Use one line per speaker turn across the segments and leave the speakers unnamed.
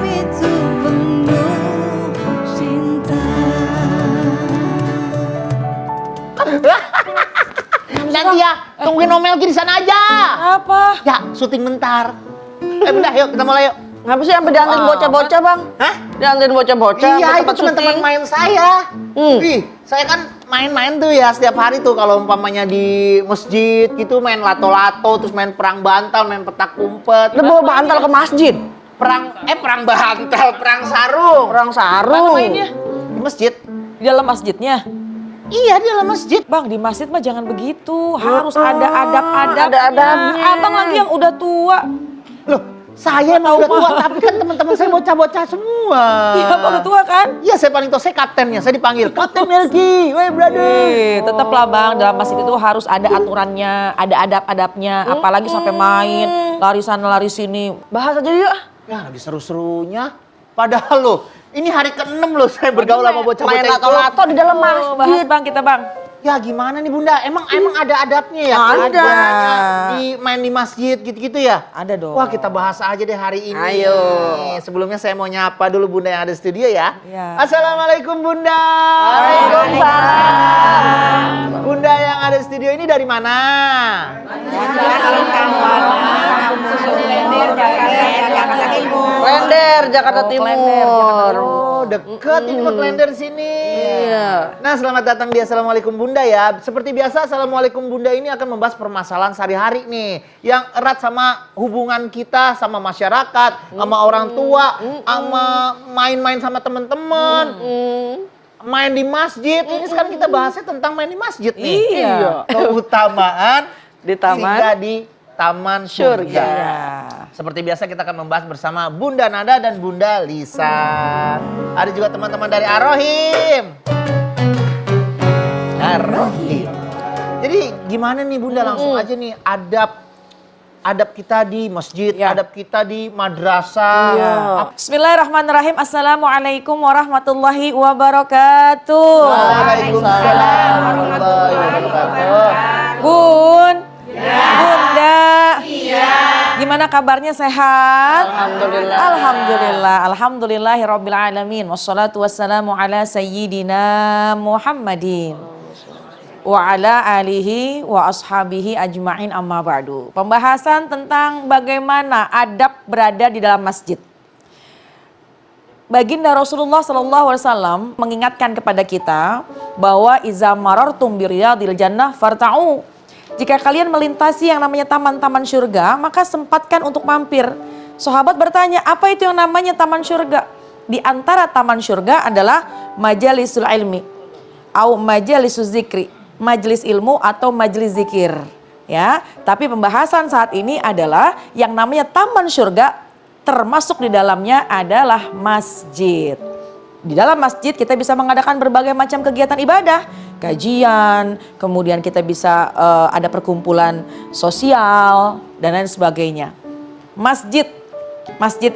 itu penuh cinta.
Nanti ya, tungguin Omel di sana aja.
Apa?
Ya, syuting bentar. Bunda, yuk kita mulai yuk.
Ngapa sih sampai dianterin bocah-bocah, Bang?
Hah?
Dianterin bocah-bocah
Iya,
ke
itu
tempat
teman-teman
syuting.
main saya. Wih, saya kan main-main tuh ya setiap hari tuh kalau umpamanya di masjid gitu main lato-lato, terus main perang bantal, main petak umpet.
Lu bawa bantal ke masjid.
Perang bantal, perang sarung.
Perang sarung.
Mana mainnya?
Di masjid.
Di dalam masjidnya?
Iya, di dalam masjid.
Bang, di masjid mah jangan begitu. Harus ada adab-adabnya.
Ada adabnya.
Abang lagi yang udah tua.
Loh, saya emang udah tua, tapi kan teman-teman saya bocah-bocah semua.
Iya, abang udah tua kan?
Iya, saya paling tua, saya kaptennya, saya dipanggil Kapten Melki, weh brother.
Tetaplah bang, dalam masjid itu harus ada aturannya, ada adab-adabnya. Apalagi sampai main, lari sana lari sini.
Bahas aja yuk.
Ya, lagi seru-serunya. Padahal loh, ini hari ke-6 loh saya bergaul sama bocah-bocah
Main
itu.
lato-lato di dalam
Bahas
masjid.
bang, kita bang.
Ya gimana nih Bunda, emang ada adabnya ya?
Ada.
Main di masjid gitu-gitu ya?
Ada dong.
Wah, kita bahas aja deh hari ini.
Ayo.
Sebelumnya saya mau nyapa dulu Bunda yang ada di studio ya.
Iya.
Assalamualaikum Bunda.
Waalaikumsalam.
Bunda yang ada di studio ini dari mana?
Klender, Jakarta Timur.
Oh, deket ini mah Klender sini.
Iya.
Nah, selamat datang di Assalamualaikum Bunda ya. Seperti biasa, Assalamualaikum Bunda ini akan membahas permasalahan sehari-hari nih. Yang erat sama hubungan kita sama masyarakat, sama orang tua, sama main-main sama teman-teman. Main di masjid. Ini sekarang kita bahasnya tentang main di masjid nih.
Iya.
Keutamaan
Di taman
singgah di Taman Surga.
Iya.
Seperti biasa kita akan membahas bersama Bunda Nada dan Bunda Lisa. Ada juga teman-teman dari Ar-Rohim. Ar-Rohim. Jadi gimana nih Bunda, langsung aja nih adab kita di masjid, adab kita di madrasah.
Bismillahirrahmanirrahim. Assalamualaikum warahmatullahi wabarakatuh.
Waalaikumsalam warahmatullahi wabarakatuh.
Bun, Bunda, gimana kabarnya, sehat?
Alhamdulillah.
Alhamdulillah, alhamdulillahirabbil alamin. Wassalatu wassalamu ala sayyidina Muhammadin wa ala alihi wa ashabihi ajma'in, amma ba'du. Pembahasan tentang bagaimana adab berada di dalam masjid. Baginda Rasulullah SAW mengingatkan kepada kita bahwa iza marartum biriyadil jannah farta'u. Jika kalian melintasi yang namanya taman-taman surga, maka sempatkan untuk mampir. Sahabat bertanya, apa itu yang namanya taman surga? Di antara taman surga adalah majalisul ilmi, au majalisul zikri, majelis ilmu atau majelis zikir. Ya, tapi pembahasan saat ini adalah yang namanya taman surga, termasuk di dalamnya adalah masjid. Di dalam masjid kita bisa mengadakan berbagai macam kegiatan ibadah, kajian, kemudian kita bisa ada perkumpulan sosial dan lain sebagainya. Masjid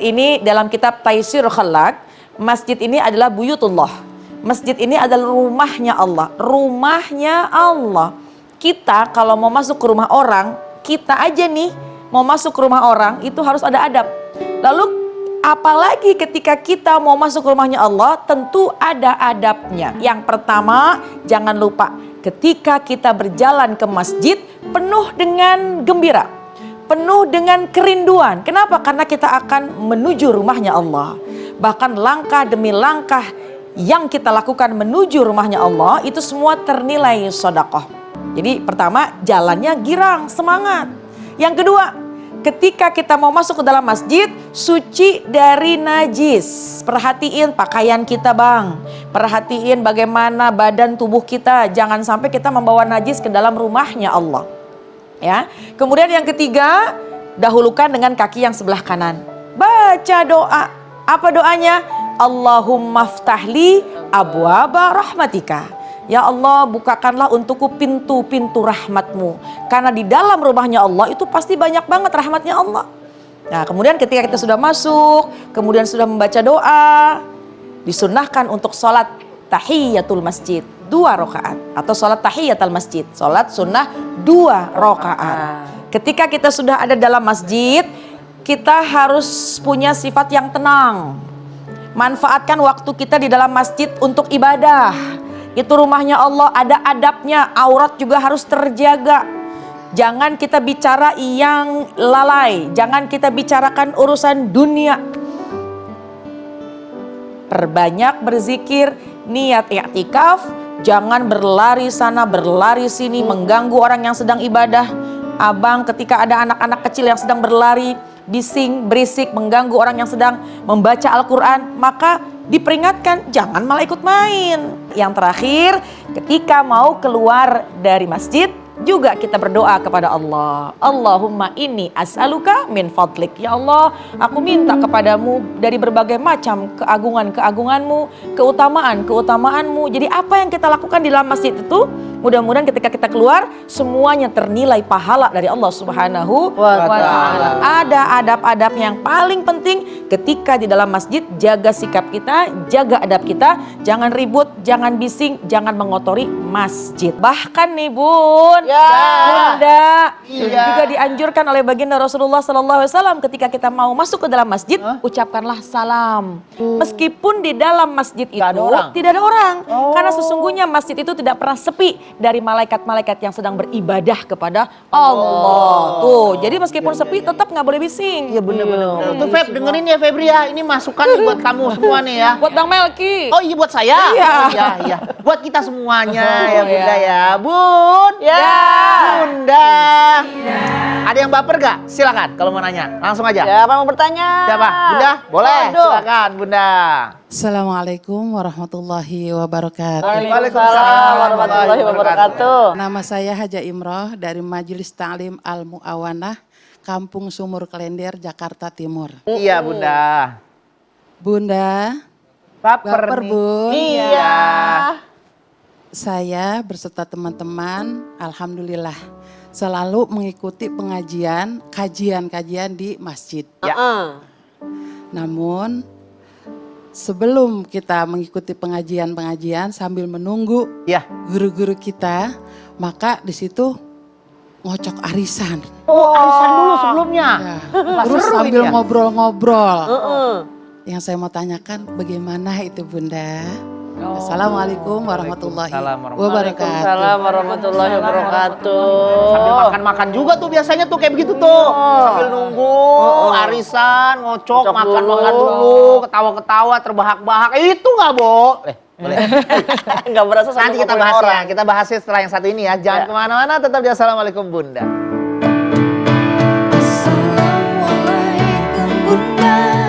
ini dalam kitab Taisir Khalaq, masjid ini adalah buyutullah. Masjid ini adalah rumahnya Allah, rumahnya Allah. Kita kalau mau masuk ke rumah orang, kita aja nih mau masuk ke rumah orang itu harus ada adab. Lalu apalagi ketika kita mau masuk ke rumahnya Allah, tentu ada adabnya. Yang pertama, jangan lupa ketika kita berjalan ke masjid penuh dengan gembira, penuh dengan kerinduan. Kenapa? Karena kita akan menuju rumahnya Allah. Bahkan langkah demi langkah yang kita lakukan menuju rumahnya Allah itu semua ternilai sedekah. Jadi pertama, jalannya girang, semangat. Yang kedua, ketika kita mau masuk ke dalam masjid, suci dari najis. Perhatiin pakaian kita bang. Perhatiin bagaimana badan tubuh kita. Jangan sampai kita membawa najis ke dalam rumahnya Allah. Ya. Kemudian yang ketiga, dahulukan dengan kaki yang sebelah kanan. Baca doa. Apa doanya? Allahumma ftahli abwaba rahmatika. Ya Allah, bukakanlah untukku pintu-pintu rahmatmu. Karena di dalam rumahnya Allah itu pasti banyak banget rahmatnya Allah. Nah, kemudian ketika kita sudah masuk, kemudian sudah membaca doa, disunnahkan untuk sholat tahiyatul masjid 2 rakaat atau sholat tahiyatul masjid, sholat sunnah 2 rakaat. Ketika kita sudah ada dalam masjid, kita harus punya sifat yang tenang. Manfaatkan waktu kita di dalam masjid untuk ibadah. Itu rumahnya Allah, ada adabnya, aurat juga harus terjaga. Jangan kita bicara yang lalai, jangan kita bicarakan urusan dunia. Perbanyak berzikir, niat i'tikaf, jangan berlari sana berlari sini mengganggu orang yang sedang ibadah. Abang ketika ada anak-anak kecil yang sedang berlari, bising, berisik, mengganggu orang yang sedang membaca Al-Quran, maka diperingatkan jangan malah ikut main. Yang terakhir, ketika mau keluar dari masjid, juga kita berdoa kepada Allah. Allahumma inni as'aluka min fadlik. Ya Allah, aku minta kepadamu dari berbagai macam keagungan-keagunganmu, keutamaan-keutamaanmu. Jadi apa yang kita lakukan di dalam masjid itu, mudah-mudahan ketika kita keluar, semuanya ternilai pahala dari Allah Subhanahu wa Ta'ala. Ada adab-adab yang paling penting ketika di dalam masjid, jaga sikap kita, jaga adab kita, jangan ribut, jangan bising, jangan mengotori masjid. Bahkan nih Bun, Bunda, juga dianjurkan oleh baginda Rasulullah SAW ketika kita mau masuk ke dalam masjid, ucapkanlah salam. Meskipun di dalam masjid itu tidak ada orang. Karena sesungguhnya masjid itu tidak pernah sepi dari malaikat-malaikat yang sedang beribadah kepada Allah. Tuh, jadi meskipun sepi tetap nggak boleh bising.
Iya bener-bener. Tuh Feb, dengerin ya Febri ya. Ini masukan nih buat kamu semua nih ya.
Buat Bang Melki.
Oh iya buat saya?
Iya.
Oh, iya. Buat kita semuanya ya Bunda ya. Bun.
Ya.
Bunda. Ada yang baper gak? Silakan kalau mau nanya. Langsung aja.
Siapa mau bertanya?
Siapa? Bunda? Boleh.
Waduh.
Silakan Bunda.
Assalamualaikum warahmatullahi wabarakatuh.
Waalaikumsalam warahmatullahi wabarakatuh.
Nama saya Haja Imroh dari Majelis Ta'lim Al-Mu'awanah, Kampung Sumur Klender, Jakarta Timur.
Iya Bunda.
Bunda,
Baper nih.
Bun.
Iya.
Saya berserta teman-teman, alhamdulillah, selalu mengikuti kajian-kajian di masjid.
Ya.
Namun, sebelum kita mengikuti pengajian-pengajian sambil menunggu
Ya.
guru-guru kita, maka di situ ngocok arisan.
Oh, arisan dulu sebelumnya.
Ya.
Wah,
Terus
seru
sambil
ini ya.
ngobrol-ngobrol. Yang saya mau tanyakan bagaimana itu Bunda? Assalamualaikum warahmatullahi
Waalaikumsalam
wabarakatuh.
Waalaikumsalam warahmatullahi wabarakatuh.
Sambil makan-makan juga tuh biasanya tuh kayak begitu tuh. Sambil nunggu arisan, ngocok,
Ngocok
makan-makan
dulu.
dulu, ketawa-ketawa, terbahak-bahak. Itu nggak, Bo? Boleh.
Enggak berasa sama
Nanti kita
ngomongin
bahas
orang.
ya. Kita bahasnya setelah yang satu ini ya. Jangan kemana-mana, tetap di Assalamualaikum Bunda.
Assalamualaikum Bunda.